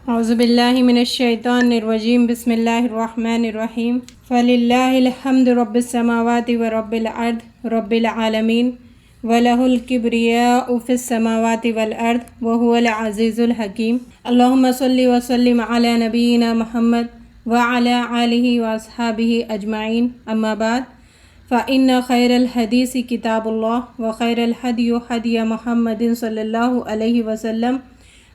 اعوذ باللہ من الشیطان الرجیم بسم اللہ الرحمن الرحیم فللہ الحمد رب السماوات ورب الارض رب العالمین وَلَهُ الْكِبْرِيَاءُ فِي السَّمَاوَاتِ وَالْأَرْضِ وَهُوَ الْعَزِيزُ الْحَكِيمُ اللهم صل وسلم على نبينا محمد وعلى آله وأصحابه أجمعين أما بعد فإن خير الحديث كتاب الله وخير الهدي هدي محمد صلى الله عليه وسلم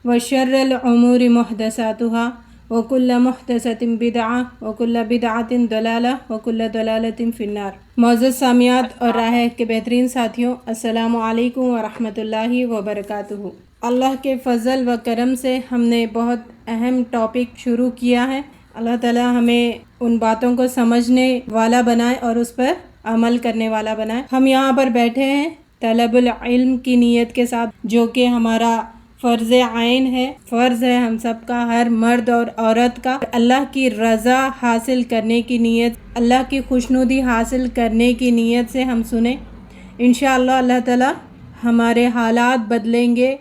وشر الأمور محدثاتها وكل محدثة بدعة وكل بدعة ضلالة وكل ضلالة في النار۔ معزز سامعات اور راہ کے بہترین ساتھیوں، السلام علیکم ورحمۃ اللہ وبرکاتہ۔ اللہ کے فضل و کرم سے ہم نے بہت اہم ٹاپک شروع کیا ہے۔ اللہ تعالی ہمیں ان باتوں کو سمجھنے والا بنائے اور اس پر عمل کرنے والا بنائے۔ ہم یہاں پر بیٹھے ہیں طلب العلم کی نیت کے ساتھ، جو کہ ہمارا فرض عین ہے، فرض ہے ہم سب کا، ہر مرد اور عورت کا۔ اللہ کی رضا حاصل کرنے کی نیت، اللہ کی خوشنودی حاصل کرنے کی نیت سے ہم سنیں۔ انشاءاللہ اللہ تعالیٰ ہمارے حالات بدلیں گے،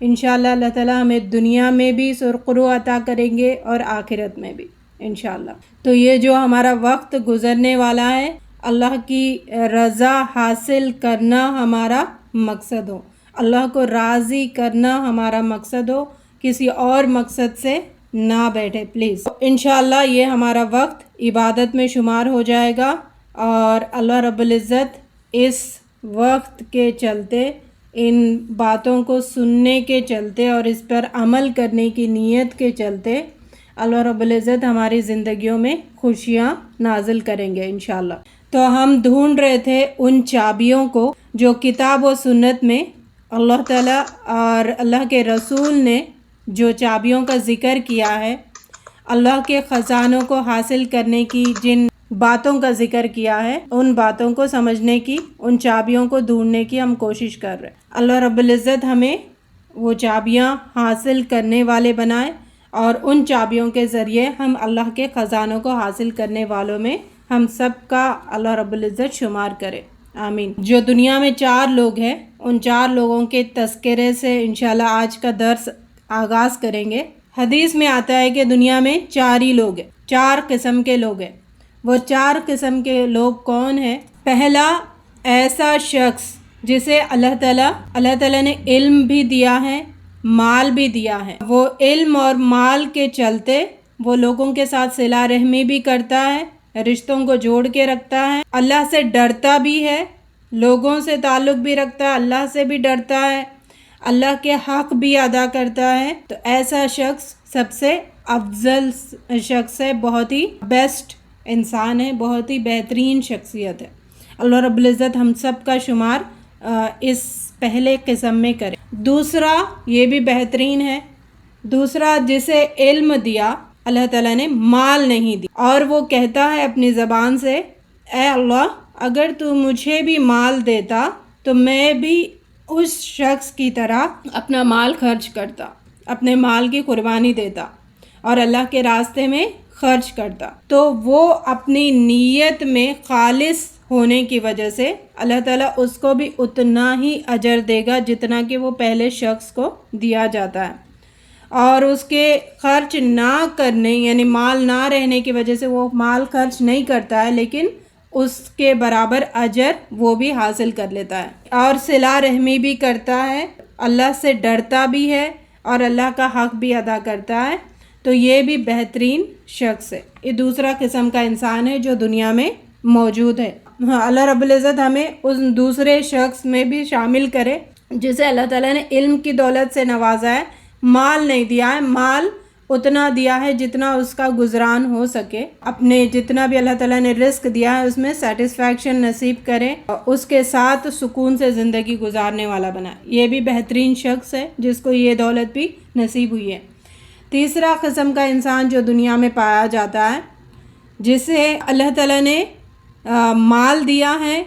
انشاءاللہ اللہ تعالیٰ ہمیں دنیا میں بھی سرخرو عطا کریں گے اور آخرت میں بھی انشاءاللہ۔ تو یہ جو ہمارا وقت گزرنے والا ہے، اللہ کی رضا حاصل کرنا ہمارا مقصد ہو، اللہ کو راضی کرنا ہمارا مقصد ہو، کسی اور مقصد سے نہ بیٹھے پلیز۔ انشاءاللہ یہ ہمارا وقت عبادت میں شمار ہو جائے گا، اور اللہ رب العزت اس وقت کے چلتے، ان باتوں کو سننے کے چلتے اور اس پر عمل کرنے کی نیت کے چلتے اللہ رب العزت ہماری زندگیوں میں خوشیاں نازل کریں گے انشاءاللہ۔ تو ہم ڈھونڈ رہے تھے ان چابیوں کو جو کتاب و سنت میں اللہ تعالیٰ اور اللہ کے رسول نے جو چابیوں کا ذکر کیا ہے، اللہ کے خزانوں کو حاصل کرنے کی جن باتوں کا ذکر کیا ہے، ان باتوں کو سمجھنے کی، ان چابیوں کو ڈھونڈنے کی ہم کوشش کر رہے ہیں۔ اللہ رب العزت ہمیں وہ چابیاں حاصل کرنے والے بنائے، اور ان چابیوں کے ذریعے ہم اللہ کے خزانوں کو حاصل کرنے والوں میں ہم سب کا اللہ رب العزت شمار کرے، آمین۔ جو دنیا میں 4 لوگ ہیں، ان 4 لوگوں کے تذکرے سے انشاءاللہ آج کا درس آغاز کریں گے۔ حدیث میں آتا ہے کہ دنیا میں 4 ہی لوگ ہیں، 4 قسم کے لوگ ہیں۔ وہ 4 قسم کے لوگ کون ہیں؟ پہلا، ایسا شخص جسے اللہ تعالیٰ نے علم بھی دیا ہے، مال بھی دیا ہے۔ وہ علم اور مال کے چلتے وہ لوگوں کے ساتھ صلہ رحمی بھی کرتا ہے، رشتوں کو جوڑ کے رکھتا ہے، اللہ سے ڈرتا بھی ہے، لوگوں سے تعلق بھی رکھتا ہے، اللہ سے بھی ڈرتا ہے، اللہ کے حق بھی ادا کرتا ہے۔ تو ایسا شخص سب سے افضل شخص ہے، بہت ہی بیسٹ انسان ہے، بہت ہی بہترین شخصیت ہے۔ اللہ رب العزت ہم سب کا شمار اس پہلے قسم میں کرے۔ دوسرا، یہ بھی بہترین ہے، دوسرا جسے علم دیا اللہ تعالیٰ نے، مال نہیں دیا، اور وہ کہتا ہے اپنی زبان سے، اے اللہ اگر تو مجھے بھی مال دیتا تو میں بھی اس شخص کی طرح اپنا مال خرچ کرتا، اپنے مال کی قربانی دیتا اور اللہ کے راستے میں خرچ کرتا۔ تو وہ اپنی نیت میں خالص ہونے کی وجہ سے اللہ تعالیٰ اس کو بھی اتنا ہی اجر دے گا جتنا کہ وہ پہلے شخص کو دیا جاتا ہے، اور اس کے خرچ نہ کرنے، یعنی مال نہ رہنے کی وجہ سے وہ مال خرچ نہیں کرتا ہے، لیکن اس کے برابر اجر وہ بھی حاصل کر لیتا ہے، اور صلہ رحمی بھی کرتا ہے، اللہ سے ڈرتا بھی ہے اور اللہ کا حق بھی ادا کرتا ہے۔ تو یہ بھی بہترین شخص ہے۔ یہ دوسرا قسم کا انسان ہے جو دنیا میں موجود ہے۔ اللہ رب العزت ہمیں اس دوسرے شخص میں بھی شامل کرے جسے اللہ تعالیٰ نے علم کی دولت سے نوازا ہے، مال نہیں دیا ہے، مال اتنا دیا ہے جتنا اس کا گزران ہو سکے، اپنے جتنا بھی اللہ تعالیٰ نے رزق دیا ہے اس میں سیٹسفیکشن نصیب کرے، اس کے ساتھ سکون سے زندگی گزارنے والا بنا۔ یہ بھی بہترین شخص ہے جس کو یہ دولت بھی نصیب ہوئی ہے۔ تیسرا قسم کا انسان جو دنیا میں پایا جاتا ہے، جسے اللہ تعالیٰ نے مال دیا ہے،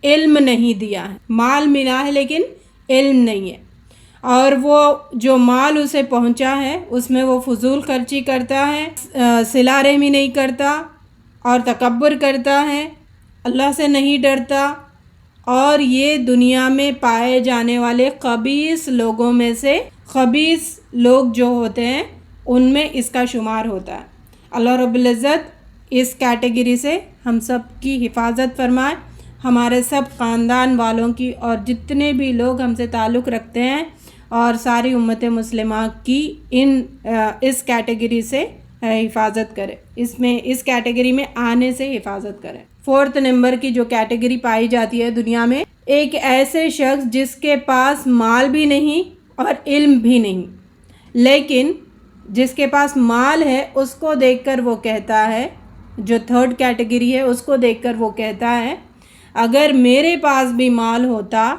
علم نہیں دیا ہے، مال ملا ہے لیکن علم نہیں ہے، اور وہ جو مال اسے پہنچا ہے اس میں وہ فضول خرچی کرتا ہے، صلہ رحمی نہیں کرتا اور تکبر کرتا ہے، اللہ سے نہیں ڈرتا، اور یہ دنیا میں پائے جانے والے خبیث لوگوں میں سے، خبیث لوگ جو ہوتے ہیں ان میں اس کا شمار ہوتا ہے۔ اللہ رب العزت اس کیٹیگری سے ہم سب کی حفاظت فرمائے، ہمارے سب خاندان والوں کی اور جتنے بھی لوگ ہم سے تعلق رکھتے ہیں اور ساری امت مسلمہ کی اس کیٹیگری سے حفاظت کرے، اس کیٹیگری میں آنے سے حفاظت کرے۔ 4 نمبر کی جو کیٹیگری پائی جاتی ہے دنیا میں، ایک ایسے شخص جس کے پاس مال بھی نہیں اور علم بھی نہیں، لیکن جس کے پاس مال ہے اس کو دیکھ کر وہ کہتا ہے، جو 3rd کیٹیگری ہے اس کو دیکھ کر وہ کہتا ہے اگر میرے پاس بھی مال ہوتا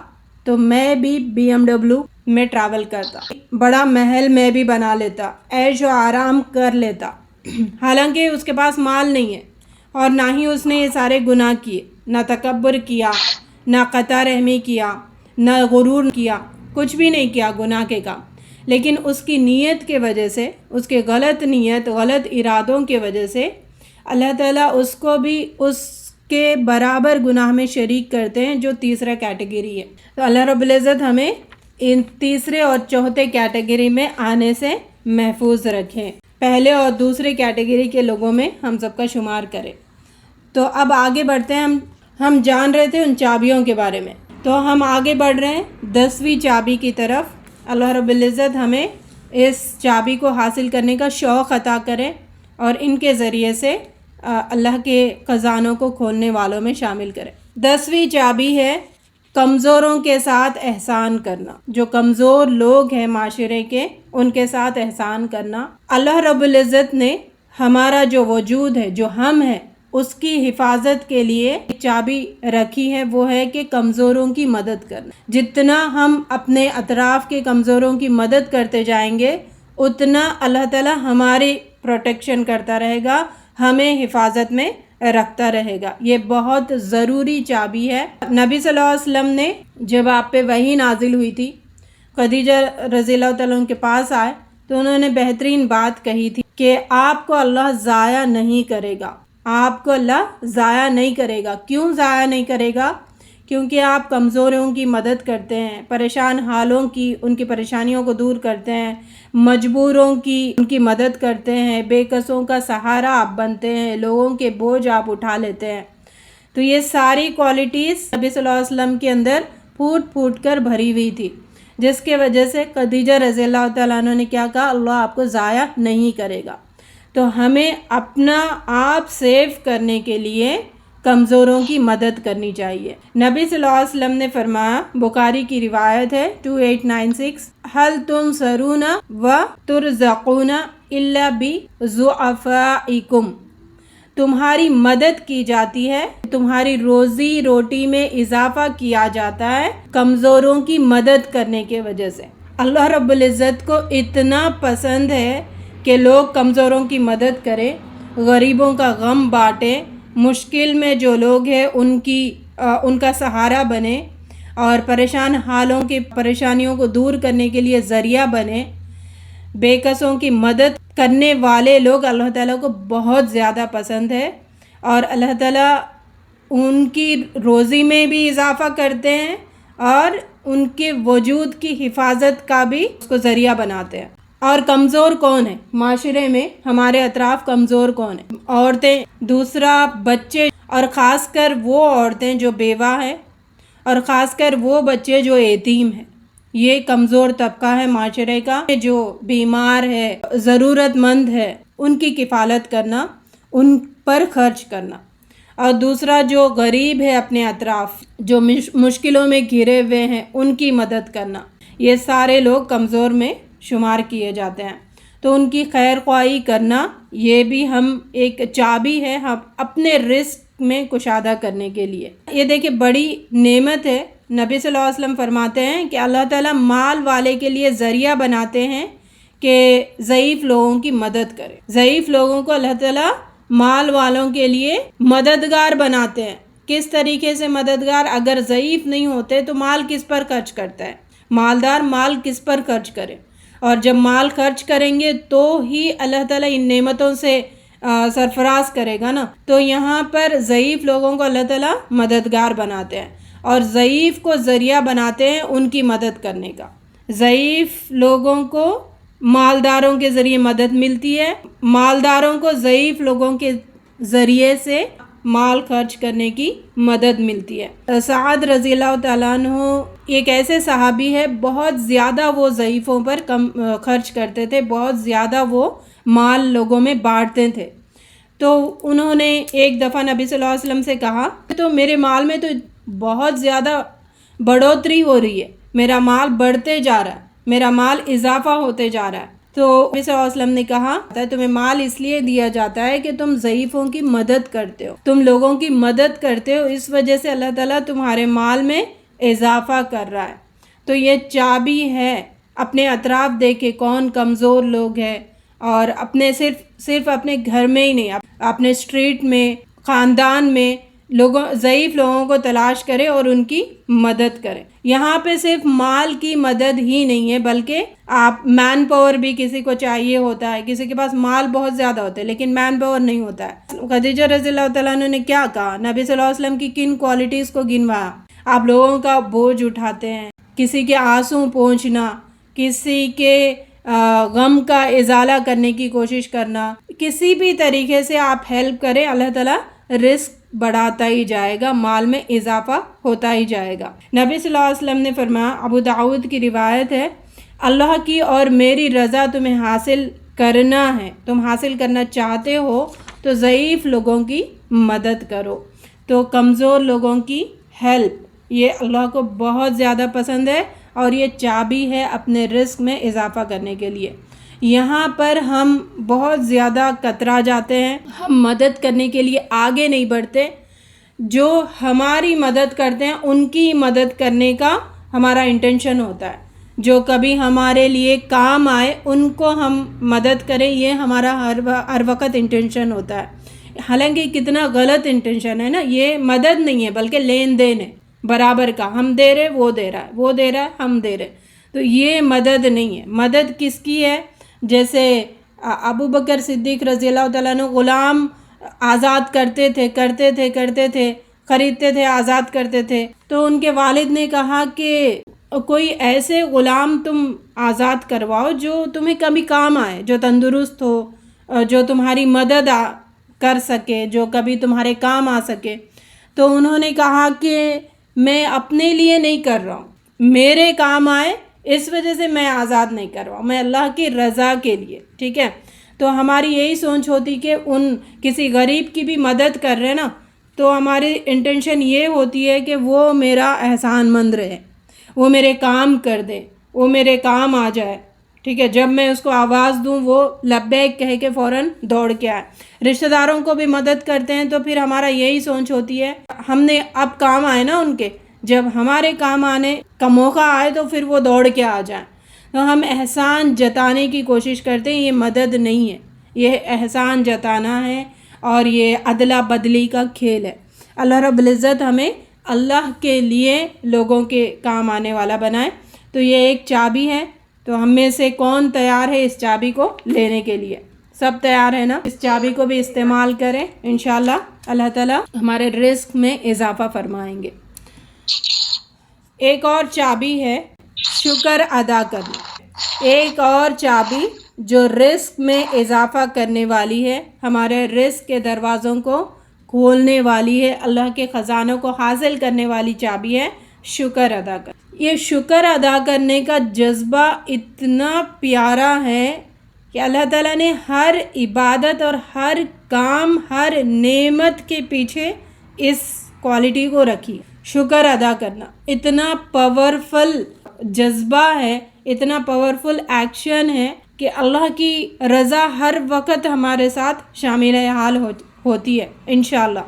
تو میں بھی BMW میں ٹریول کرتا، بڑا محل میں بھی بنا لیتا، عیش و آرام کر لیتا، حالانکہ اس کے پاس مال نہیں ہے اور نہ ہی اس نے یہ سارے گناہ کیے، نہ تکبر کیا، نہ قطع رحمی کیا، نہ غرور کیا، کچھ بھی نہیں کیا گناہ کے کام، لیکن اس کی نیت کے وجہ سے، اس کے غلط نیت، غلط ارادوں کے وجہ سے اللہ تعالیٰ اس کو بھی اس کے برابر گناہ میں شریک کرتے ہیں، جو 3rd کیٹیگری ہے۔ تو اللہ رب العزت ہمیں ان 3 اور 4 کیٹیگری میں آنے سے محفوظ رکھیں، پہلے اور 2 کیٹیگری کے لوگوں میں ہم سب کا شمار کریں۔ تو اب آگے بڑھتے ہیں، ہم جان رہے تھے ان چابیوں کے بارے میں، تو ہم آگے بڑھ رہے ہیں 10ویں چابی کی طرف۔ اللہ رب العزت ہمیں اس چابی کو حاصل کرنے کا شوق عطا کرے اور ان کے ذریعے سے اللہ کے خزانوں کو کھولنے والوں میں شامل کرے۔ 10ویں چابی ہے کمزوروں کے ساتھ احسان کرنا، جو کمزور لوگ ہیں معاشرے کے ان کے ساتھ احسان کرنا۔ اللہ رب العزت نے ہمارا جو وجود ہے، جو ہم ہیں، اس کی حفاظت کے لیے ایک چابی رکھی ہے، وہ ہے کہ کمزوروں کی مدد کرنا۔ جتنا ہم اپنے اطراف کے کمزوروں کی مدد کرتے جائیں گے اتنا اللہ تعالیٰ ہماری پروٹیکشن کرتا رہے گا، ہمیں حفاظت میں رکھتا رہے گا۔ یہ بہت ضروری چابی ہے۔ نبی صلی اللہ علیہ وسلم نے جب آپ پہ وحی نازل ہوئی تھی، خدیجہ رضی اللہ تعالیٰ عنہ کے پاس آئے تو انہوں نے بہترین بات کہی تھی کہ آپ کو اللہ ضائع نہیں کرے گا، آپ کو اللہ ضائع نہیں کرے گا۔ کیوں ضائع نہیں کرے گا؟ کیونکہ آپ کمزوروں کی مدد کرتے ہیں، پریشان حالوں کی، ان کی پریشانیوں کو دور کرتے ہیں، مجبوروں کی ان کی مدد کرتے ہیں، بے کسوں کا سہارا آپ بنتے ہیں، لوگوں کے بوجھ آپ اٹھا لیتے ہیں۔ تو یہ ساری کوالٹیز نبی صلی اللہ علیہ وسلم کے اندر پھوٹ پھوٹ کر بھری ہوئی تھی، جس کے وجہ سے خدیجہ رضی اللہ تعالیٰ عنہ نے کیا کہا، اللہ آپ کو ضائع نہیں کرے گا۔ تو ہمیں اپنا آپ سیف کرنے کے لیے کمزوروں کی مدد کرنی چاہیے۔ نبی صلی اللہ علیہ وسلم نے فرمایا، بخاری کی روایت ہے 2896، هل تنصرون وترزقون الا بضعفائکم، تمہاری مدد کی جاتی ہے، تمہاری روزی روٹی میں اضافہ کیا جاتا ہے کمزوروں کی مدد کرنے کے وجہ سے۔ اللہ رب العزت کو اتنا پسند ہے کہ لوگ کمزوروں کی مدد کریں، غریبوں کا غم بانٹیں، مشکل میں جو لوگ ہیں ان کا سہارا بنے اور پریشان حالوں کی پریشانیوں کو دور کرنے کے لیے ذریعہ بنے۔ بے کسوں کی مدد کرنے والے لوگ اللہ تعالیٰ کو بہت زیادہ پسند ہے اور اللہ تعالیٰ ان کی روزی میں بھی اضافہ کرتے ہیں اور ان کے وجود کی حفاظت کا بھی اس کو ذریعہ بناتے ہیں۔ اور کمزور کون ہے معاشرے میں؟ ہمارے اطراف کمزور کون ہیں؟ عورتیں، دوسرا بچے، اور خاص کر وہ عورتیں جو بیوہ ہیں اور خاص کر وہ بچے جو یتیم ہیں۔ یہ کمزور طبقہ ہے معاشرے کا، جو بیمار ہے، ضرورت مند ہے، ان کی کفالت کرنا، ان پر خرچ کرنا۔ اور دوسرا جو غریب ہے اپنے اطراف، جو مشکلوں میں گھرے ہوئے ہیں، ان کی مدد کرنا۔ یہ سارے لوگ کمزور میں شمار کیے جاتے ہیں، تو ان کی خیر خواہی کرنا یہ بھی ہم ایک چابی ہے ہم اپنے رزق میں کشادہ کرنے کے لیے۔ یہ دیکھیں بڑی نعمت ہے۔ نبی صلی اللہ علیہ وسلم فرماتے ہیں کہ اللہ تعالیٰ مال والے کے لیے ذریعہ بناتے ہیں کہ ضعیف لوگوں کی مدد کرے۔ ضعیف لوگوں کو اللہ تعالیٰ مال والوں کے لیے مددگار بناتے ہیں۔ کس طریقے سے مددگار؟ اگر ضعیف نہیں ہوتے تو مال کس پر خرچ کرتا ہے؟ مالدار مال کس پر خرچ کرے؟ اور جب مال خرچ کریں گے تو ہی اللہ تعالیٰ ان نعمتوں سے سرفراز کرے گا نا۔ تو یہاں پر ضعیف لوگوں کو اللہ تعالیٰ مددگار بناتے ہیں اور ضعیف کو ذریعہ بناتے ہیں ان کی مدد کرنے کا۔ ضعیف لوگوں کو مالداروں کے ذریعے مدد ملتی ہے، مالداروں کو ضعیف لوگوں کے ذریعے سے مال خرچ کرنے کی مدد ملتی ہے۔ سعد رضی اللہ تعالیٰ عنہ ایک ایسے صحابی ہے، بہت زیادہ وہ ضعیفوں پر کم خرچ کرتے تھے، بہت زیادہ وہ مال لوگوں میں بانٹتے تھے۔ تو انہوں نے ایک دفعہ نبی صلی اللہ علیہ وسلم سے کہا تو میرے مال میں تو بہت زیادہ بڑھوتری ہو رہی ہے، میرا مال بڑھتے جا رہا ہے، میرا مال اضافہ ہوتے جا رہا ہے۔ تو نبی صلی اللہ علیہ وسلم نے کہا تمہیں مال اس لیے دیا جاتا ہے کہ تم ضعیفوں کی مدد کرتے ہو، تم لوگوں کی مدد کرتے ہو، اس وجہ سے اللہ تعالیٰ تمہارے مال میں اضافہ کر رہا ہے۔ تو یہ چابی ہے، اپنے اطراف دیکھے کون کمزور لوگ ہیں، اور اپنے صرف اپنے گھر میں ہی نہیں، اپنے اسٹریٹ میں، خاندان میں ضعیف لوگوں کو تلاش کرے اور ان کی مدد کرے۔ یہاں پہ صرف مال کی مدد ہی نہیں ہے، بلکہ آپ مین پاور بھی کسی کو چاہیے ہوتا ہے، کسی کے پاس مال بہت زیادہ ہوتا ہے لیکن مین پاور نہیں ہوتا ہے۔ خدیجہ رضی اللہ تعالیٰ عنہ نے کیا کہا، نبی صلی اللہ علیہ وسلم کی کن کوالٹیز کو گنوایا، آپ لوگوں کا بوجھ اٹھاتے ہیں، کسی کے آنسو پونچھنا، کسی کے غم کا ازالہ کرنے کی کوشش کرنا، کسی بھی طریقے سے آپ ہیلپ کریں، اللہ تعالیٰ رزق بڑھاتا ہی جائے گا، مال میں اضافہ ہوتا ہی جائے گا۔ نبی صلی اللہ علیہ وسلم نے فرمایا، ابو داؤد کی روایت ہے، اللہ کی اور میری رضا تمہیں حاصل کرنا ہے، تم حاصل کرنا چاہتے ہو تو ضعیف لوگوں کی مدد کرو۔ تو کمزور لوگوں کی ہیلپ یہ اللہ کو بہت زیادہ پسند ہے، اور یہ چابی ہے اپنے رزق میں اضافہ کرنے کے لیے۔ یہاں پر ہم بہت زیادہ کترا جاتے ہیں، ہم مدد کرنے کے لیے آگے نہیں بڑھتے، جو ہماری مدد کرتے ہیں ان کی مدد کرنے کا ہمارا انٹینشن ہوتا ہے، جو کبھی ہمارے لیے کام آئے ان کو ہم مدد کریں، یہ ہمارا ہر وقت انٹینشن ہوتا ہے۔ حالانکہ کتنا غلط انٹینشن ہے نا، یہ مدد نہیں ہے بلکہ لین دین ہے، برابر کا، ہم دے رہے وہ دے رہا ہے، وہ دے رہا ہے ہم دے رہے، تو یہ مدد نہیں ہے۔ مدد کس کی ہے؟ جیسے ابو بکر صدیق رضی اللہ تعالیٰ عنہ غلام آزاد کرتے تھے، خریدتے تھے، آزاد کرتے تھے، تو ان کے والد نے کہا کہ کوئی ایسے غلام تم آزاد کرواؤ جو تمہیں کبھی کام آئے، جو تندرست ہو، جو تمہاری مدد کر سکے، جو کبھی تمہارے کام آ سکے۔ تو انہوں نے کہا کہ میں اپنے لیے نہیں کر رہا ہوں، میرے کام آئے اس وجہ سے میں آزاد نہیں کر رہا ہوں، میں اللہ کی رضا کے لیے، ٹھیک ہے۔ تو ہماری یہی سوچ ہوتی کہ کسی غریب کی بھی مدد کر رہے نا، تو ہماری انٹینشن یہ ہوتی ہے کہ وہ میرا احسان مند رہے، وہ میرے کام کر دے، وہ میرے کام آ جائے، ٹھیک ہے، جب میں اس کو آواز دوں وہ لبیک کہہ کے فوراً دوڑ کے آئے۔ رشتہ داروں کو بھی مدد کرتے ہیں تو پھر ہمارا یہی سوچ ہوتی ہے، ہم نے اب کام آئے نا ان کے، جب ہمارے کام آنے کا موقع آئے تو پھر وہ دوڑ کے آ جائیں، تو ہم احسان جتانے کی کوشش کرتے ہیں، یہ مدد نہیں ہے، یہ احسان جتانا ہے، اور یہ عدلہ بدلی کا کھیل ہے۔ اللہ رب العزت ہمیں اللہ کے لیے لوگوں کے کام آنے والا بنائے۔ تو یہ ایک چابی ہے، تو ہم میں سے کون تیار ہے اس چابی کو لینے کے لیے؟ سب تیار ہے نا؟ اس چابی کو بھی استعمال کریں، انشاءاللہ اللہ تعالیٰ ہمارے رزق میں اضافہ فرمائیں گے۔ ایک اور چابی ہے شکر ادا کرنا، ایک اور چابی جو رزق میں اضافہ کرنے والی ہے، ہمارے رزق کے دروازوں کو کھولنے والی ہے، اللہ کے خزانوں کو حاصل کرنے والی چابی ہے شکر ادا کرنا۔ یہ شکر ادا کرنے کا جذبہ اتنا پیارا ہے کہ اللہ تعالیٰ نے ہر عبادت اور ہر کام، ہر نعمت کے پیچھے اس کوالٹی کو رکھی۔ شکر ادا کرنا اتنا پاورفل جذبہ ہے، اتنا پاورفل ایکشن ہے کہ اللہ کی رضا ہر وقت ہمارے ساتھ شامل حال ہوتی ہے انشاءاللہ۔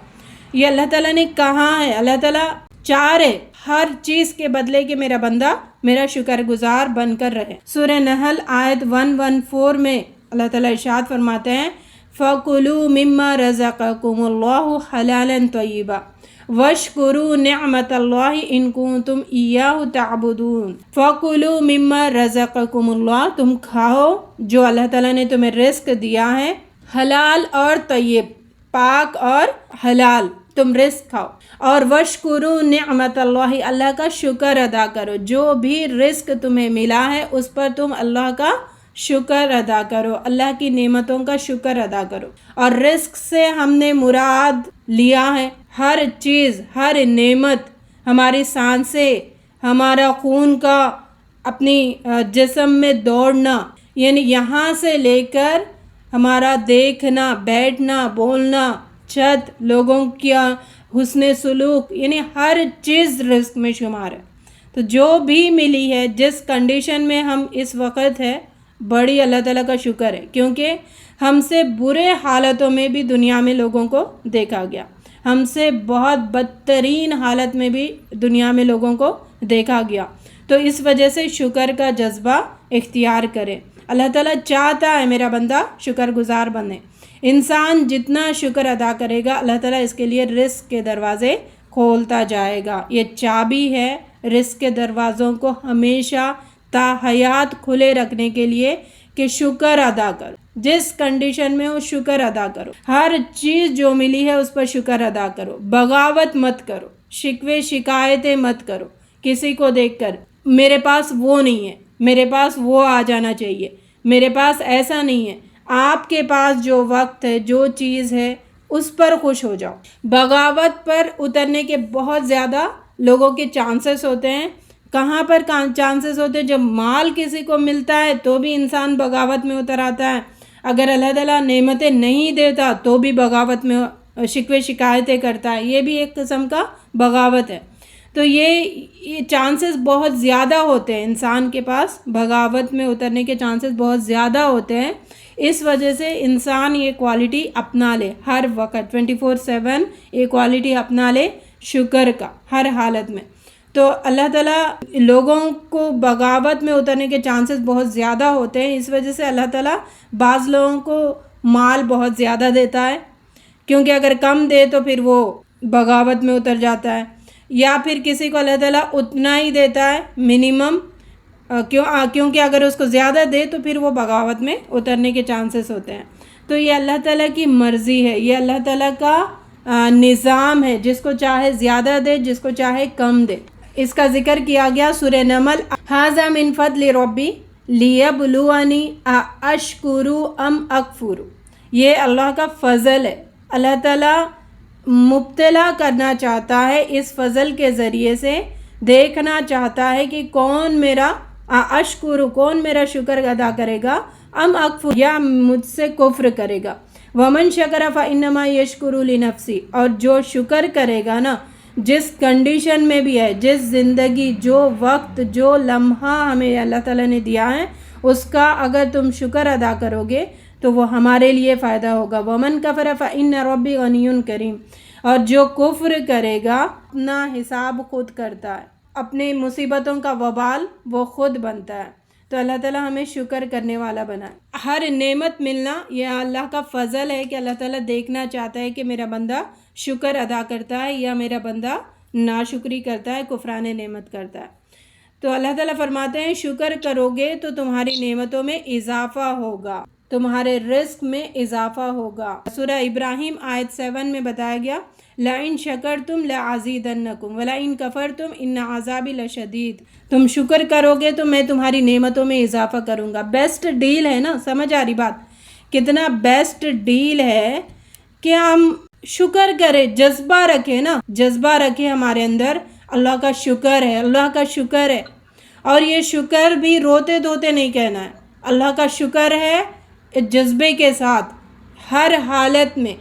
یہ اللہ تعالیٰ نے کہا ہے، اللہ تعالیٰ چاہ رہے ہر چیز کے بدلے کہ میرا بندہ میرا شکر گزار بن کر رہے۔ سورہ نحل آیت 114 میں اللہ تعالیٰ ارشاد فرماتے ہیں، فَكُلُوا مِمَّا رَزَقَكُمُ اللَّهُ حَلَالًا طَيِّبًا وَاشْكُرُوا نِعْمَةَ اللَّهِ إِن كُنتُمْ إِيَّاهُ تَعْبُدُونَ۔ فَكُلُوا مِمَّا رَزَقَكُمُ اللَّهُ، تم کھاؤ جو اللہ تعالیٰ نے تمہیں رزق دیا ہے، حلال اور طیب، پاک اور حلال، تم رزق کھاؤ، اور وَاشْكُرُوا نِعْمَةَ اللَّهِ، اللہ کا شکر ادا کرو، جو بھی رزق تمہیں ملا ہے اس پر تم اللہ کا شکر ادا کرو، اللہ کی نعمتوں کا شکر ادا کرو۔ اور رزق سے ہم نے مراد لیا ہے ہر چیز، ہر نعمت، ہماری سانسیں، ہمارا خون کا اپنی جسم میں دوڑنا، یعنی یہاں سے لے کر ہمارا دیکھنا، بیٹھنا، بولنا، چھت، لوگوں کا حسن سلوک، یعنی ہر چیز رزق میں شمار ہے۔ تو جو بھی ملی ہے، جس کنڈیشن میں ہم اس وقت ہے، بڑی اللہ تعالیٰ کا شکر ہے، کیونکہ ہم سے برے حالتوں میں بھی دنیا میں لوگوں کو دیکھا گیا، ہم سے بہت بدترین حالت میں بھی دنیا میں لوگوں کو دیکھا گیا۔ تو اس وجہ سے شکر کا جذبہ اختیار کرے۔ اللہ تعالیٰ چاہتا ہے میرا بندہ شکر گزار بنے۔ انسان جتنا شکر ادا کرے گا، اللہ تعالیٰ اس کے لیے رزق کے دروازے کھولتا جائے گا۔ یہ چابی ہے رزق کے دروازوں کو ہمیشہ تا حیات کھلے رکھنے کے لیے کہ شکر ادا کرو، جس کنڈیشن میں ہو شکر ادا کرو، ہر چیز جو ملی ہے اس پر شکر ادا کرو، بغاوت مت کرو، شکوے شکایتیں مت کرو کسی کو دیکھ کر، میرے پاس وہ نہیں ہے، میرے پاس وہ آ جانا چاہیے، میرے پاس ایسا نہیں ہے۔ آپ کے پاس جو وقت ہے، جو چیز ہے، اس پر خوش ہو جاؤ۔ بغاوت پر اترنے کے بہت زیادہ لوگوں کے چانسز ہوتے ہیں۔ کہاں پر چانسز ہوتے ہیں؟ جب مال کسی کو ملتا ہے تو بھی انسان بغاوت میں اتر آتا ہے، اگر اللہ تعالیٰ نعمتیں نہیں دیتا تو بھی بغاوت میں شکوے شکایتیں کرتا ہے، یہ بھی ایک قسم کا بغاوت ہے۔ تو یہ چانسز بہت زیادہ ہوتے ہیں، انسان کے پاس بغاوت میں اترنے کے چانسز بہت زیادہ ہوتے ہیں۔ اس وجہ سے انسان یہ کوالٹی اپنا لے، ہر وقت 24/7 یہ کوالٹی اپنا لے شکر کا ہر حالت میں۔ تو اللہ تعالیٰ لوگوں کو بغاوت میں اترنے کے چانسز بہت زیادہ ہوتے ہیں، اس وجہ سے اللہ تعالیٰ بعض لوگوں کو مال بہت زیادہ دیتا ہے، کیونکہ اگر کم دے تو پھر وہ بغاوت میں اتر جاتا ہے، یا پھر کسی کو اللہ تعالیٰ اتنا ہی دیتا ہے منیمم، کیونکہ اگر اس کو زیادہ دے تو پھر وہ بغاوت میں اترنے کے چانسز ہوتے ہیں۔ تو یہ اللہ تعالیٰ کی مرضی ہے، یہ اللہ تعالیٰ کا نظام ہے، جس کو چاہے زیادہ دے، جس کو چاہے کم دے۔ اس کا ذکر کیا گیا سورہ نمل، ھذا من فضل ربی لیبلونی ااشکر ام اکفر۔ یہ اللہ کا فضل ہے، اللہ تعالیٰ مبتلا کرنا چاہتا ہے، اس فضل کے ذریعے سے دیکھنا چاہتا ہے کہ کون میرا کون میرا شکر ادا کرے گا، ام اکفر، یا مجھ سے کفر کرے گا۔ ومن شکر فانما یشکر لنفسی، اور جو شکر کرے گا نا، جس کنڈیشن میں بھی ہے، جس زندگی، جو وقت، جو لمحہ ہمیں اللہ تعالیٰ نے دیا ہے، اس کا اگر تم شکر ادا کرو گے تو وہ ہمارے لیے فائدہ ہوگا۔ ومن کفر فإن ربی غنی کریم، اور جو کفر کرے گا اپنا حساب خود کرتا ہے، اپنی مصیبتوں کا وبال وہ خود بنتا ہے۔ تو اللہ تعالیٰ ہمیں شکر کرنے والا بنائے۔ ہر نعمت ملنا یہ اللہ کا فضل ہے کہ اللہ تعالیٰ دیکھنا چاہتا ہے کہ میرا بندہ شکر ادا کرتا ہے یا میرا بندہ ناشکری کرتا ہے، کفران نعمت کرتا ہے۔ تو اللہ تعالیٰ فرماتے ہیں شکر کرو گے تو تمہاری نعمتوں میں اضافہ ہوگا، تمہارے رزق میں اضافہ ہوگا۔ سورہ ابراہیم آیت 7 میں بتایا گیا، لَإِن شَكَرْتُمْ لَأَزِيدَنَّكُمْ وَلَإِن كَفَرْتُمْ إِنَّ عَذَابِي لَشَدِيدٌ۔ تم شکر کرو گے تو میں تمہاری نعمتوں میں اضافہ کروں گا۔ بیسٹ ڈیل ہے نا، سمجھ آ رہی بات؟ کتنا بیسٹ ڈیل ہے کہ ہم شکر کریں، جذبہ رکھیں نا، جذبہ رکھیں ہمارے اندر، اللہ کا شکر ہے، اللہ کا شکر ہے۔ اور یہ شکر بھی روتے دھوتے نہیں کہنا ہے، اللہ کا شکر ہے جذبے کے ساتھ، ہر حالت میں،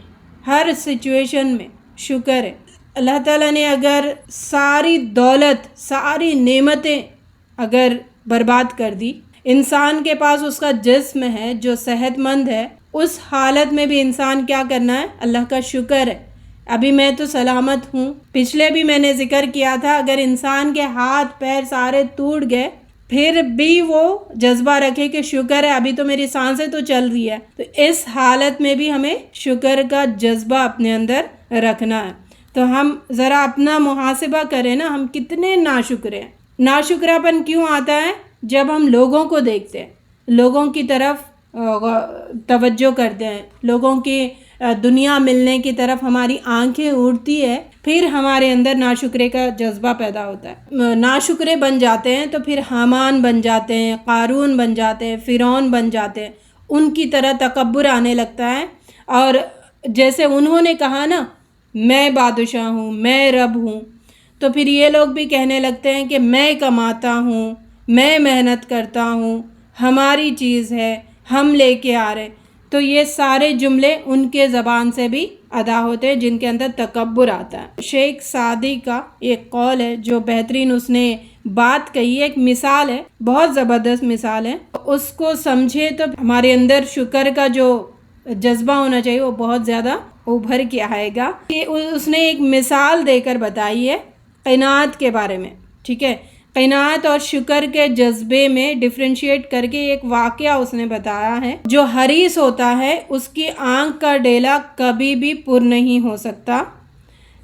ہر سچویشن میں شکر ہے۔ اللہ تعالیٰ نے اگر ساری دولت، ساری نعمتیں اگر برباد کر دی، انسان کے پاس اس کا جسم ہے جو صحت مند ہے، اس حالت میں بھی انسان کیا کرنا ہے؟ اللہ کا شکر ہے، ابھی میں تو سلامت ہوں۔ پچھلے بھی میں نے ذکر کیا تھا، اگر انسان کے ہاتھ پیر سارے ٹوٹ گئے پھر بھی وہ جذبہ رکھے کہ شکر ہے ابھی تو میری سانسیں تو چل رہی ہے، تو اس حالت میں بھی ہمیں شکر کا جذبہ اپنے اندر رکھنا ہے۔ تو ہم ذرا اپنا محاسبہ کریں نا، ہم کتنے ناشکر ہیں۔ ناشکراپن کیوں آتا ہے؟ جب ہم لوگوں کو دیکھتے ہیں، لوگوں کی طرف توجہ کرتے ہیں، لوگوں کی دنیا ملنے کی طرف ہماری آنکھیں اڑتی ہے، پھر ہمارے اندر ناشکرے کا جذبہ پیدا ہوتا ہے، ناشکرے بن جاتے ہیں، تو پھر حامان بن جاتے ہیں، قارون بن جاتے ہیں، فرعون بن جاتے ہیں، ان کی طرح تکبر آنے لگتا ہے۔ اور جیسے انہوں نے کہا نا میں بادشاہ ہوں، میں رب ہوں، تو پھر یہ لوگ بھی کہنے لگتے ہیں کہ میں کماتا ہوں، میں محنت کرتا ہوں، ہماری چیز ہے، ہم لے کے آ رہے۔ تو یہ سارے جملے ان کے زبان سے بھی ادا ہوتے ہیں جن کے اندر تکبر آتا ہے۔ شیخ سعدی کا ایک قول ہے جو بہترین اس نے بات کہی ہے، ایک مثال ہے، بہت زبردست مثال ہے، اس کو سمجھے تو ہمارے اندر شکر کا جو جذبہ ہونا چاہیے وہ بہت زیادہ ابھر کے آئے گا۔ اس نے ایک مثال دے کر بتائی ہے قناعت کے بارے میں، ٹھیک ہے، قناعت اور شکر کے جذبے میں ڈفرینشیٹ کر کے ایک واقعہ اس نے بتایا ہے۔ جو حریص ہوتا ہے اس کی آنکھ کا ڈیلا کبھی بھی پر نہیں ہو سکتا۔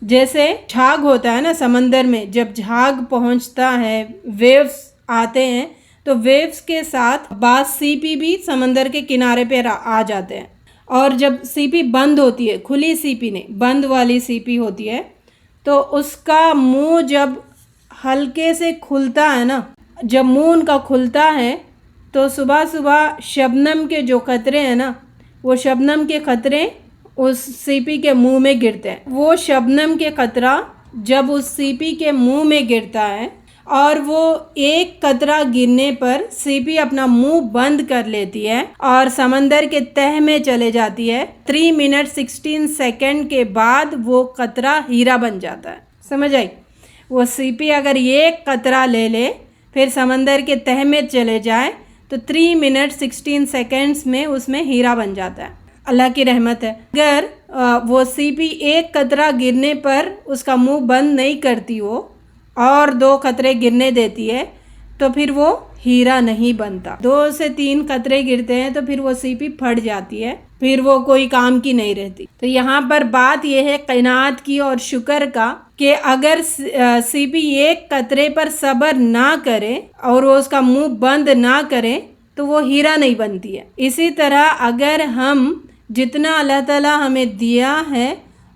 جیسے جھاگ ہوتا ہے نا سمندر میں، جب جھاگ پہنچتا ہے، ویوز آتے ہیں، تو ویوز کے ساتھ بعض سیپی بھی سمندر کے کنارے پہ آ جاتے ہیں، اور جب سیپی بند ہوتی ہے، کھلی سیپی نہیں، بند والی سیپی ہوتی ہے، تو اس کا منہ جب ہلکے سے کھلتا ہے نا، جب منہ ان کا کھلتا ہے تو صبح صبح شبنم کے جو قطرے ہیں نا، وہ شبنم کے قطرے اس سیپی کے منہ میں گرتے ہیں۔ وہ شبنم کے قطرہ جب اس سیپی کے منہ میں گرتا ہے اور وہ ایک قطرہ گرنے پر سیپی اپنا منہ بند کر لیتی ہے اور سمندر کے تہہ میں چلے جاتی ہے، 3 منٹ 16 سیکنڈ کے بعد وہ قطرہ ہیرا بن جاتا ہے۔ سمجھ آئی؟ وہ سیپی اگر ایک قطرہ لے لے پھر سمندر کے تہہ میں چلے جائے تو 3 منٹ 16 سیکنڈز میں اس میں ہیرا بن جاتا ہے۔ اللہ کی رحمت ہے۔ اگر وہ سیپی ایک قطرہ گرنے پر اس کا منہ بند نہیں کرتی ہو اور 2 قطرے گرنے دیتی ہے تو پھر وہ ہیرا نہیں بنتا۔ 2 سے 3 قطرے گرتے ہیں تو پھر وہ سیپی پھٹ جاتی ہے، پھر وہ کوئی کام کی نہیں رہتی۔ تو یہاں پر بات یہ ہے قناعت کی اور شکر کا کہ اگر سیپی ایک قطرے پر صبر نہ کرے اور وہ اس کا منہ بند نہ کرے تو وہ ہیرا نہیں بنتی ہے۔ اسی طرح اگر ہم جتنا اللہ تعالیٰ ہمیں دیا ہے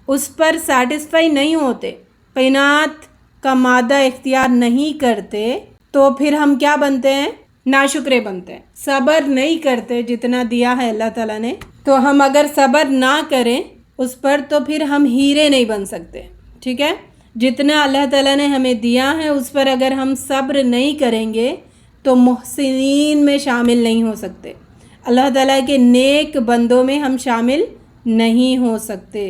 اس پر سیٹسفائی نہیں ہوتے، قناعت کا مادہ اختیار نہیں کرتے، تو پھر ہم کیا بنتے ہیں؟ ناشکرے بنتے ہیں۔ صبر نہیں کرتے جتنا دیا ہے اللہ تعالیٰ نے، تو ہم اگر صبر نہ کریں اس پر تو پھر ہم ہیرے نہیں بن سکتے، ٹھیک ہے؟ جتنا اللہ تعالیٰ نے ہمیں دیا ہے اس پر اگر ہم صبر نہیں کریں گے تو محسنین میں شامل نہیں ہو سکتے، اللہ تعالیٰ کے نیک بندوں میں ہم شامل نہیں ہو سکتے۔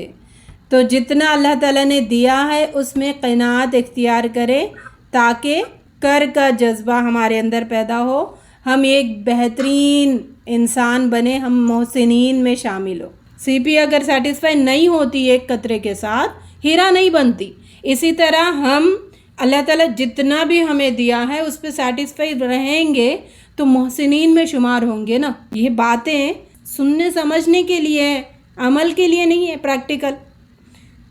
تو جتنا اللہ تعالیٰ نے دیا ہے اس میں قناعت اختیار کرے تاکہ کر کا جذبہ ہمارے اندر پیدا ہو، ہم ایک بہترین انسان بنے، ہم محسنین میں شامل ہو۔ سیپی اگر سیٹسفائی نہیں ہوتی ایک قطرے کے ساتھ، ہیرا نہیں بنتی۔ اسی طرح ہم اللہ تعالیٰ جتنا بھی ہمیں دیا ہے اس پہ سیٹسفائی رہیں گے تو محسنین میں شمار ہوں گے نا۔ یہ باتیں سننے سمجھنے کے لیے، عمل کے لیے نہیں ہے، پریکٹیکل۔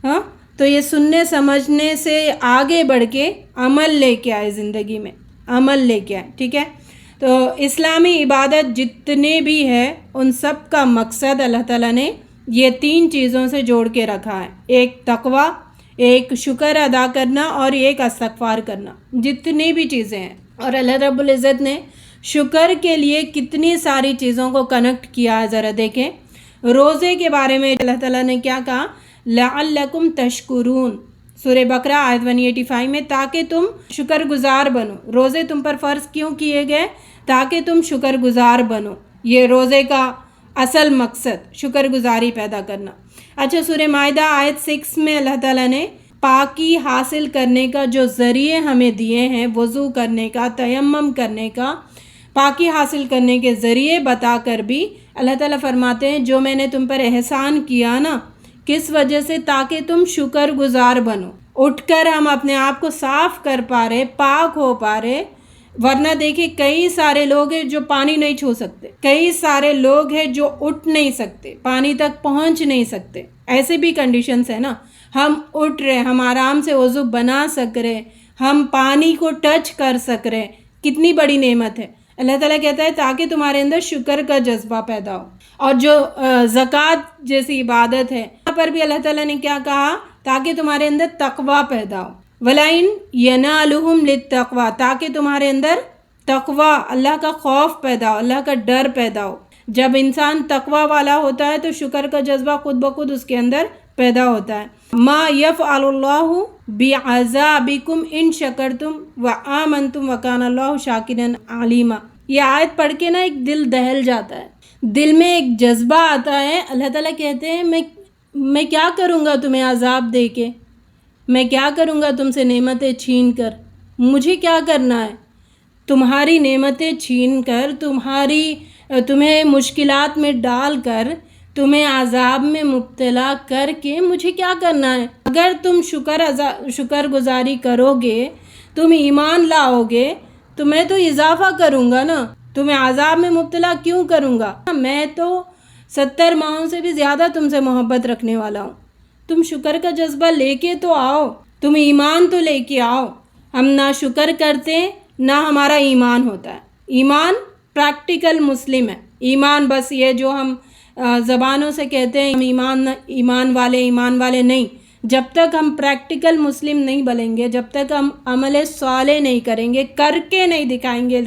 ہاں، تو یہ سننے سمجھنے سے آگے بڑھ کے عمل لے کے آئے، زندگی میں عمل لے کے آئے، ٹھیک ہے؟ تو اسلامی عبادت جتنے بھی ہے ان سب کا مقصد اللہ تعالیٰ نے یہ 3 چیزوں سے جوڑ کے رکھا ہے، ایک تقویٰ، ایک شکر ادا کرنا اور ایک استغفار کرنا، جتنی بھی چیزیں ہیں۔ اور اللہ رب العزت نے شکر کے لیے کتنی ساری چیزوں کو کنیکٹ کیا ہے، ذرا دیکھیں۔ روزے کے بارے میں اللہ تعالیٰ نے کیا کہا؟ لعلکم تشکرون، سورہ بقرہ آیت 185 میں، تاکہ تم شکر گزار بنو۔ روزے تم پر فرض کیوں کیے گئے؟ تاکہ تم شکر گزار بنو۔ یہ روزے کا اصل مقصد شکر گزاری پیدا کرنا۔ اچھا، سورہ مائدہ آیت 6 میں اللہ تعالیٰ نے پاکی حاصل کرنے کا جو ذریعے ہمیں دیے ہیں، وضو کرنے کا، تیمم کرنے کا، پاکی حاصل کرنے کے ذریعے بتا کر بھی اللہ تعالیٰ فرماتے ہیں جو میں نے تم پر احسان کیا نا، کس وجہ سے؟ تاکہ تم شکر گزار بنو۔ اٹھ کر ہم اپنے آپ کو صاف کر پا رہے، پاک ہو پا رہے، ورنہ دیکھیں کئی سارے لوگ ہیں جو پانی نہیں چھو سکتے، کئی سارے لوگ ہیں جو اٹھ نہیں سکتے، پانی تک پہنچ نہیں سکتے، ایسے بھی کنڈیشنز ہیں نا۔ ہم اٹھ رہے، ہم آرام سے وضو بنا سک رہے، ہم پانی کو ٹچ کر سک رہے، کتنی بڑی نعمت ہے۔ اللہ تعالیٰ کہتا ہے تاکہ تمہارے اندر شکر کا جذبہ پیدا ہو. اور جو زکوٰۃ جیسی عبادت ہے یہاں پر بھی اللہ تعالیٰ نے کیا کہا؟ تاکہ تمہارے اندر تقوی پیدا ہو. وَلَئِن يَنَالُهُمْ لِلتَّقْوَىٰ، تاکہ تمہارے اندر تقوی، اللہ کا خوف پیدا ہو، اللہ کا ڈر پیدا ہو. جب انسان تقوی والا ہوتا ہے تو شکر کا جذبہ خود بخود اس کے اندر پیدا ہوتا ہے. ما یفعل اللہ بعذابکم ان شکرتم وآمنتم وکان اللہ شاکرا علیما. یہ آیت پڑھ کے نا ایک دل دہل جاتا ہے، دل میں ایک جذبہ آتا ہے. اللہ تعالیٰ کہتے ہیں میں کیا کروں گا تمہیں عذاب دے کے، میں کیا کروں گا تم سے نعمتیں چھین کر، مجھے کیا کرنا ہے؟ تمہاری نعمتیں چھین کر، تمہیں مشکلات میں ڈال کر، تمہیں عذاب میں مبتلا کر کے مجھے کیا کرنا ہے؟ اگر تم شکر گزاری کرو گے، تم ایمان لاؤ گے تو میں تو اضافہ کروں گا نا، تمہیں عذاب میں مبتلا کیوں کروں گا؟ میں تو 70 ماہوں سے بھی زیادہ تم سے محبت رکھنے والا ہوں. تم شکر کا جذبہ لے کے تو آؤ، تم ایمان تو لے کے آؤ. ہم نہ شکر کرتے نہ ہمارا ایمان ہوتا ہے. ایمان پریکٹیکل مسلم ہے. ایمان بس یہ جو ہم زبانوں سے کہتے ہیں ہم ایمان والے نہیں. جب تک ہم پریکٹیکل مسلم نہیں بنیں گے، جب تک ہم عمل صالح نہیں کریں گے، کر کے نہیں دکھائیں گے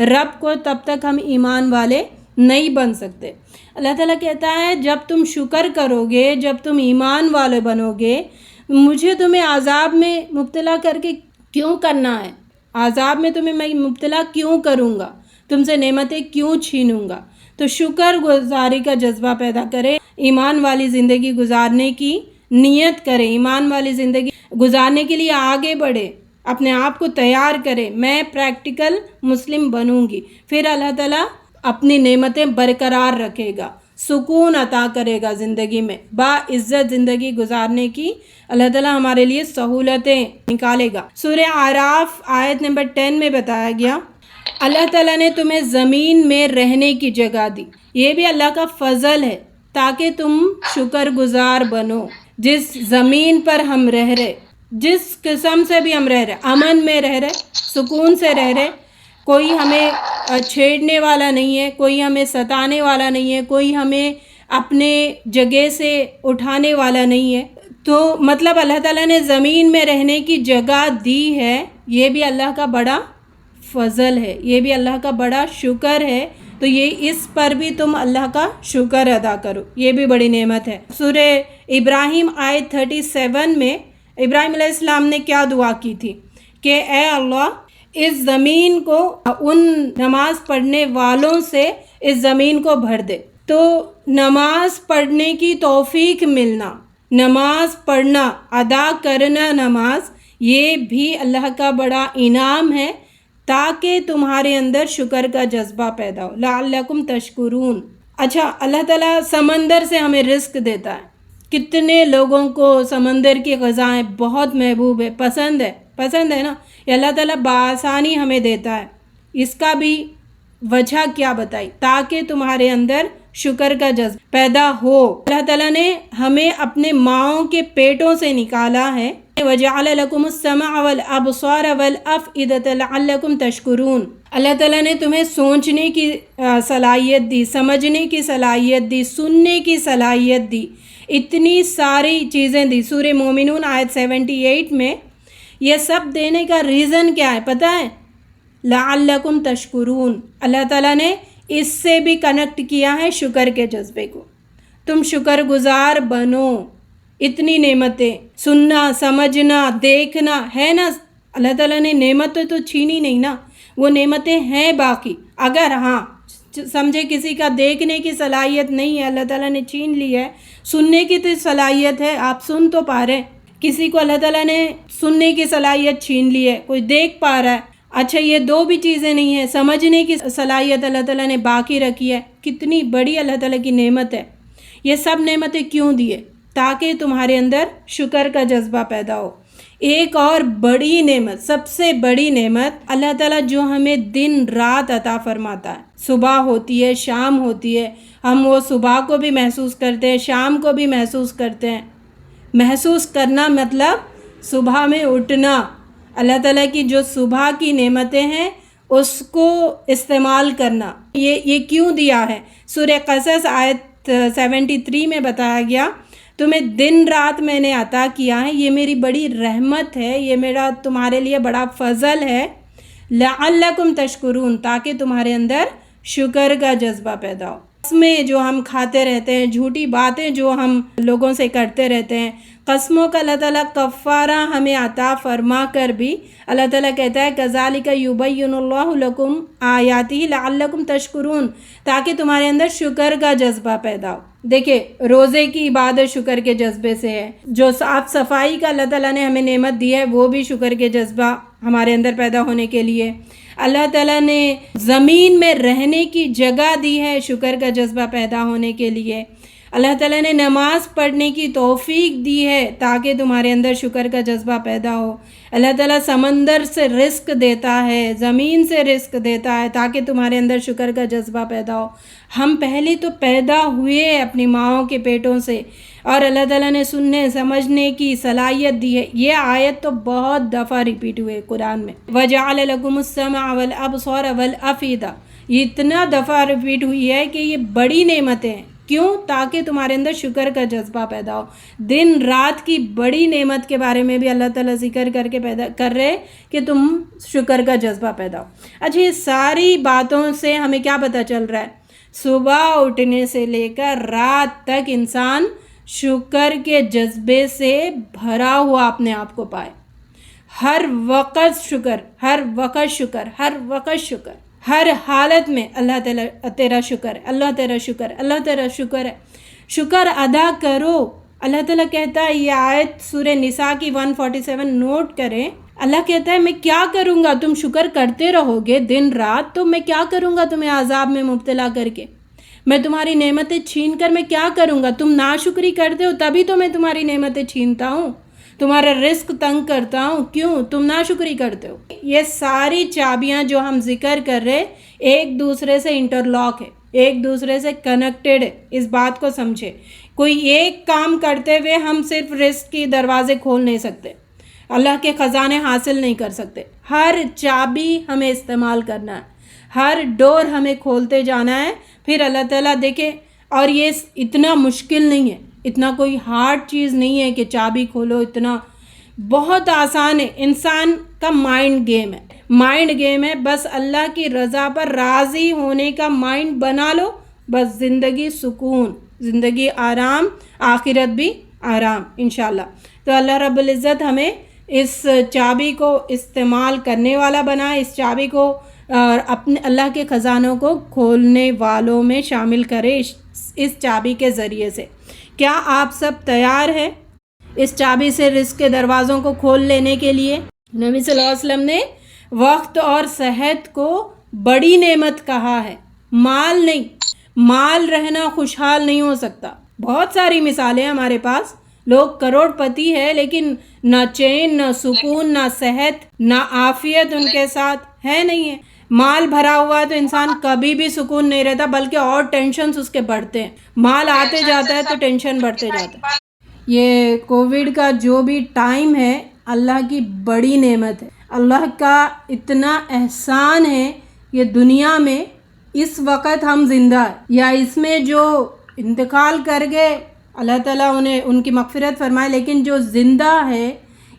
رب کو، تب تک ہم ایمان والے نہیں بن سکتے. اللہ تعالیٰ کہتا ہے جب تم شکر کرو گے، جب تم ایمان والے بنو گے، مجھے تمہیں عذاب میں مبتلا کر کے کیوں کرنا ہے؟ عذاب میں تمہیں میں مبتلا کیوں کروں گا؟ تم سے نعمتیں کیوں چھینوں گا؟ تو شکر گزاری کا جذبہ پیدا کرے، ایمان والی زندگی گزارنے کی نیت کرے، ایمان والی زندگی گزارنے کے لیے آگے بڑھے، اپنے آپ کو تیار کرے. میں پریکٹیکل مسلم بنوں گی، پھر اللہ تعالیٰ اپنی نعمتیں برقرار رکھے گا، سکون عطا کرے گا زندگی میں، باعزت زندگی گزارنے کی اللہ تعالیٰ ہمارے لیے سہولتیں نکالے گا. سورہ اعراف آیت نمبر 10 میں بتایا گیا اللہ تعالیٰ نے تمہیں زمین میں رہنے کی جگہ دی. یہ بھی اللہ کا فضل ہے تاکہ تم شکر گزار بنو. جس زمین پر ہم رہ رہے، جس قسم سے بھی ہم رہ رہے، امن میں رہ رہے، سکون سے رہ رہے، کوئی ہمیں چھیڑنے والا نہیں ہے، کوئی ہمیں ستانے والا نہیں ہے، کوئی ہمیں اپنے جگہ سے اٹھانے والا نہیں ہے. تو مطلب اللہ تعالیٰ نے زمین میں رہنے کی جگہ دی ہے. یہ بھی اللہ کا بڑا فضل ہے، یہ بھی اللہ کا بڑا شکر ہے. تو یہ اس پر بھی تم اللہ کا شکر ادا کرو، یہ بھی بڑی نعمت ہے. سورہ ابراہیم آیت 37 میں ابراہیم علیہ السلام نے کیا دعا کی تھی کہ اے اللہ اس زمین کو ان نماز پڑھنے والوں سے اس زمین کو بھر دے. تو نماز پڑھنے کی توفیق ملنا، نماز پڑھنا، ادا کرنا نماز، یہ بھی اللہ کا بڑا انعام ہے تاکہ تمہارے اندر شکر کا جذبہ پیدا ہو. لعلکم تشکرون. اچھا، اللہ تعالیٰ سمندر سے ہمیں رزق دیتا ہے. کتنے لوگوں کو سمندر کی غذائیں بہت محبوب ہے، پسند ہے نا. یہ اللہ تعالیٰ بآسانی ہمیں دیتا ہے. اس کا بھی وجہ کیا بتائی؟ تاکہ تمہارے اندر شکر کا جذبہ پیدا ہو. اللہ تعالیٰ نے ہمیں اپنے ماؤں کے پیٹوں سے نکالا ہے. وَجَعَلَ لَكُمُ السَّمْعَ وَالْأَبْصَارَ وَالْأَفْئِدَةَ لَعَلَّكُمْ تَشْكُرُونَ. اللہ تعالیٰ نے تمہیں سوچنے کی صلاحیت دی، سمجھنے کی صلاحیت دی، سننے کی صلاحیت دی، اتنی ساری چیزیں دی. سورہ مومنون آیت 78 میں یہ سب دینے کا ریزن کیا ہے پتہ ہے؟ لعلکم تشکرون. اللہ تعالیٰ نے اس سے بھی کنیکٹ کیا ہے شکر کے جذبے کو. تم شکر گزار بنو. اتنی نعمتیں، سننا، سمجھنا، دیکھنا ہے نا. اللہ تعالیٰ نے نعمتیں تو چھینی نہیں نا، وہ نعمتیں ہیں باقی. اگر سمجھے کسی کا دیکھنے کی صلاحیت نہیں ہے، اللہ تعالیٰ نے چھین لی ہے. سننے کی تو صلاحیت ہے، آپ سن تو پا رہے ہیں. کسی کو اللہ تعالیٰ نے سننے کی صلاحیت چھین لی ہے، کوئی دیکھ پا رہا ہے. اچھا، یہ دو بھی چیزیں نہیں ہیں. سمجھنے کی صلاحیت اللہ تعالیٰ نے باقی رکھی ہے. کتنی بڑی اللہ تعالیٰ کی نعمت ہے. یہ سب نعمتیں کیوں دیے؟ تاکہ تمہارے اندر شکر کا جذبہ پیدا ہو. ایک اور بڑی نعمت، سب سے بڑی نعمت اللہ تعالیٰ جو ہمیں دن رات عطا فرماتا ہے. صبح ہوتی ہے، شام ہوتی ہے. ہم وہ صبح کو بھی محسوس کرتے ہیں، شام کو بھی محسوس کرتے ہیں. محسوس کرنا مطلب صبح میں اٹھنا. اللہ تعالیٰ کی جو صبح کی نعمتیں ہیں اس کو استعمال کرنا، یہ کیوں دیا ہے؟ سورہ قصص آیت 73 میں بتایا گیا تمہیں دن رات میں نے عطا کیا ہے، یہ میری بڑی رحمت ہے، یہ میرا تمہارے لیے بڑا فضل ہے، لعلکم تشکرون، تاکہ تمہارے اندر شکر کا جذبہ پیدا ہو۔ قسمیں جو ہم کھاتے رہتے ہیں، جھوٹی باتیں جو ہم لوگوں سے کرتے رہتے ہیں، قسموں کا اللہ تعالیٰ کفارہ ہمیں عطا فرما کر بھی اللہ تعالیٰ کہتا ہے کذالک یبین اللہ لکم آیاتہ لعلکم تشکرون، تاکہ تمہارے اندر شکر کا جذبہ پیدا ہو۔ دیکھیں روزے کی عبادت شکر کے جذبے سے ہے، جو صاف صفائی کا اللہ تعالیٰ نے ہمیں نعمت دی ہے وہ بھی شکر کے جذبہ ہمارے اندر پیدا ہونے کے لیے، اللہ تعالیٰ نے زمین میں رہنے کی جگہ دی ہے شکر کا جذبہ پیدا ہونے کے لیے، اللہ تعالیٰ نے نماز پڑھنے کی توفیق دی ہے تاکہ تمہارے اندر شکر کا جذبہ پیدا ہو، اللہ تعالیٰ سمندر سے رزق دیتا ہے، زمین سے رزق دیتا ہے تاکہ تمہارے اندر شکر کا جذبہ پیدا ہو۔ ہم پہلے تو پیدا ہوئے اپنی ماؤں کے پیٹوں سے، اور اللہ تعالیٰ نے سننے سمجھنے کی صلاحیت دی ہے۔ یہ آیت تو بہت دفعہ ریپیٹ ہوئے قرآن میں، وَجَعَلَ لَكُمُ السَّمْعَ وَالْأَبْصَارَ وَالْأَفْئِدَةَ، یہ اتنا دفعہ ریپیٹ ہوئی ہے کہ یہ بڑی نعمتیں ہیں۔ کیوں؟ تاکہ تمہارے اندر شکر کا جذبہ پیدا ہو۔ دن رات کی بڑی نعمت کے بارے میں بھی اللہ تعالیٰ ذکر کر کے پیدا کر رہے کہ تم شکر کا جذبہ پیدا ہو۔ اچھا، یہ ساری باتوں سے ہمیں کیا پتہ چل رہا ہے؟ صبح اٹھنے سے لے کر رات تک انسان شکر کے جذبے سے بھرا ہوا اپنے آپ کو پائے، ہر وقت شکر، ہر وقت شکر، ہر وقت شکر، ہر حالت میں اللہ تعالیٰ تیرا شکر ہے، اللہ تیرا شکر ہے، اللہ تیرا شکر ہے، شکر ادا کرو۔ اللہ تعالیٰ کہتا ہے، یہ آیت سورہ نساء کی 147 نوٹ کریں، اللہ کہتا ہے میں کیا کروں گا؟ تم شکر کرتے رہو گے دن رات تو میں کیا کروں گا تمہیں عذاب میں مبتلا کر کے؟ میں تمہاری نعمتیں چھین کر میں کیا کروں گا؟ تم ناشکری کرتے ہو تبھی تو میں تمہاری نعمتیں چھینتا ہوں، تمہارا رزق تنگ کرتا ہوں، کیوں؟ تم ناشکری کرتے ہو۔ یہ ساری چابیاں جو ہم ذکر کر رہے ایک دوسرے سے انٹرلاک ہے، ایک دوسرے سے کنیکٹڈ ہے، اس بات کو سمجھے۔ کوئی ایک کام کرتے ہوئے ہم صرف رزق کی دروازے کھول نہیں سکتے، اللہ کے خزانے حاصل نہیں کر سکتے۔ ہر چابی ہمیں استعمال کرنا ہے، ہر ڈور ہمیں کھولتے جانا ہے، پھر اللہ تعالیٰ دیکھے۔ اور یہ اتنا مشکل نہیں ہے، اتنا کوئی ہارڈ چیز نہیں ہے کہ چابی کھولو، اتنا بہت آسان ہے۔ انسان کا مائنڈ گیم ہے، مائنڈ گیم ہے، بس اللہ کی رضا پر راضی ہونے کا مائنڈ بنا لو، بس زندگی سکون، زندگی آرام، آخرت بھی آرام انشاءاللہ۔ تو اللہ رب العزت ہمیں اس چابی کو استعمال کرنے والا بنائے، اس چابی کو اپنے اللہ کے خزانوں کو کھولنے والوں میں شامل کرے اس چابی کے ذریعے سے۔ کیا آپ سب تیار ہیں اس چابی سے رزق کے دروازوں کو کھول لینے کے لیے؟ نبی صلی اللہ علیہ وسلم نے وقت اور صحت کو بڑی نعمت کہا ہے، مال نہیں۔ مال رہنا خوشحال نہیں ہو سکتا۔ بہت ساری مثالیں ہمارے پاس، لوگ کروڑ پتی ہے لیکن نہ چین، نہ سکون، نہ صحت، نہ عافیت ان کے ساتھ ہے، نہیں ہے۔ مال بھرا ہوا ہے تو انسان کبھی بھی سکون نہیں رہتا، بلکہ اور ٹینشنز اس کے بڑھتے ہیں۔ مال آتے جاتا ہے تو ٹینشن بڑھتے جاتا ہے۔ یہ کووڈ کا جو بھی ٹائم ہے اللہ کی بڑی نعمت ہے، اللہ کا اتنا احسان ہے یہ دنیا میں اس وقت ہم زندہ ہیں، یا اس میں جو انتقال کر گئے اللہ تعالیٰ انہیں ان کی مغفرت فرمائے، لیکن جو زندہ ہے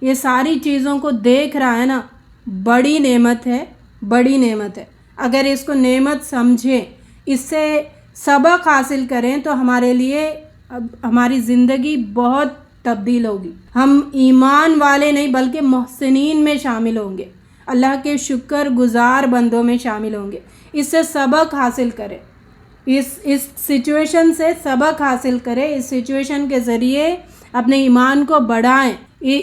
یہ ساری چیزوں کو دیکھ رہا ہے نا، بڑی نعمت ہے، بڑی نعمت ہے۔ اگر اس کو نعمت سمجھیں، اس سے سبق حاصل کریں تو ہمارے لیے ہماری زندگی بہت تبدیل ہوگی۔ ہم ایمان والے نہیں بلکہ محسنین میں شامل ہوں گے، اللہ کے شکر گزار بندوں میں شامل ہوں گے۔ اس سے سبق حاصل کریں، اس سچویشن سے سبق حاصل کریں، اس سچویشن کے ذریعے اپنے ایمان کو بڑھائیں،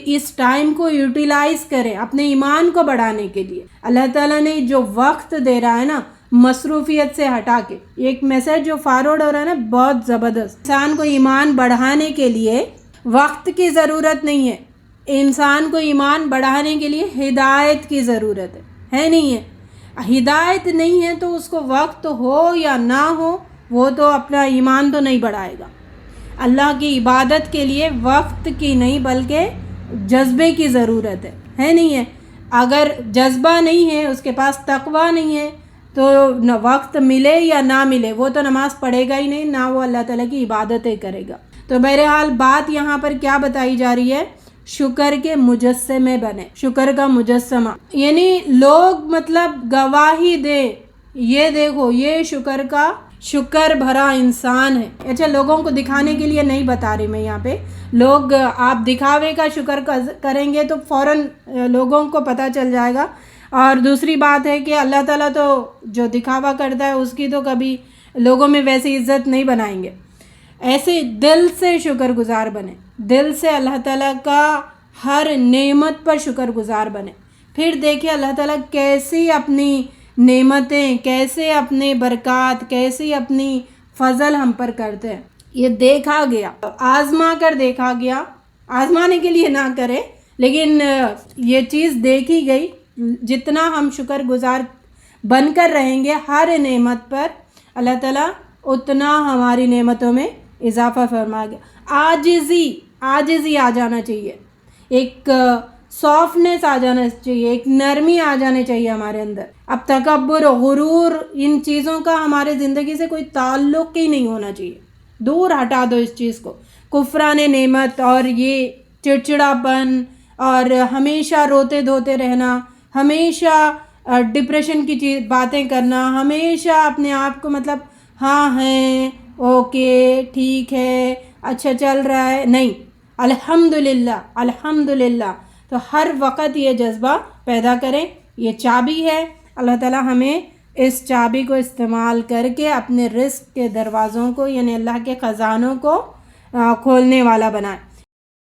اس ٹائم کو یوٹیلائز کریں اپنے ایمان کو بڑھانے کے لیے۔ اللہ تعالیٰ نے جو وقت دے رہا ہے نا مصروفیت سے ہٹا کے، ایک میسج جو فارورڈ ہو رہا ہے نا بہت زبردست۔ انسان کو ایمان بڑھانے کے لیے وقت کی ضرورت نہیں ہے، انسان کو ایمان بڑھانے کے لیے ہدایت کی ضرورت ہے نہیں ہے؟ ہدایت نہیں ہے تو اس کو وقت ہو یا نہ ہو وہ تو اپنا ایمان تو نہیں بڑھائے گا۔ اللہ کی عبادت کے لیے وقت کی نہیں بلکہ جذبے کی ضرورت ہے نہیں ہے؟ اگر جذبہ نہیں ہے، اس کے پاس تقویٰ نہیں ہے، تو نہ وقت ملے یا نہ ملے وہ تو نماز پڑھے گا ہی نہیں، نہ وہ اللہ تعالیٰ کی عبادتیں کرے گا۔ تو بہرحال بات یہاں پر کیا بتائی جا رہی ہے، شکر کے مجسمے بنے، شکر کا مجسمہ، یعنی لوگ مطلب گواہی دے، یہ دیکھو یہ شکر بھرا انسان ہے۔ اچھا، لوگوں کو دکھانے کے لیے نہیں بتا رہی میں یہاں پہ، لوگ آپ دکھاوے کا شکر کریں گے تو فوراً لوگوں کو پتہ چل جائے گا، اور دوسری بات ہے کہ اللہ تعالیٰ تو جو دکھاوا کرتا ہے اس کی تو کبھی لوگوں میں ویسی عزت نہیں بنائیں گے۔ ایسے دل سے شکر گزار بنے، دل سے اللہ تعالیٰ کا ہر نعمت پر شکر گزار بنے، پھر دیکھیں اللہ تعالیٰ کیسی اپنی نعمتیں، کیسے اپنے برکات، کیسی اپنی فضل ہم پر کرتے ہیں۔ یہ دیکھا گیا، آزما کر دیکھا گیا، آزمانے کے لیے نہ کرے لیکن یہ چیز دیکھی گئی، جتنا ہم شکر گزار بن کر رہیں گے ہر نعمت پر، اللہ تعالیٰ اتنا ہماری نعمتوں میں اضافہ فرما گیا۔ عاجزی آ جانا چاہیے، ایک سافٹنیس آ جانا چاہیے، ایک نرمی آ جانے چاہیے ہمارے اندر۔ اب تکبر، غرور، ان چیزوں کا ہمارے زندگی سے کوئی تعلق ہی نہیں ہونا چاہیے، دور ہٹا دو اس چیز کو۔ کفران نعمت اور یہ چڑچڑاپن اور ہمیشہ روتے دھوتے رہنا، ہمیشہ ڈپریشن کی باتیں کرنا، ہمیشہ اپنے آپ کو مطلب ہاں ہیں، اوکے، ٹھیک ہے، اچھا چل رہا ہے، نہیں، الحمدللہ۔ تو ہر وقت یہ جذبہ پیدا کریں، یہ چابی ہے۔ اللہ تعالیٰ ہمیں اس چابی کو استعمال کر کے اپنے رزق کے دروازوں کو، یعنی اللہ کے خزانوں کو کھولنے والا بنائے۔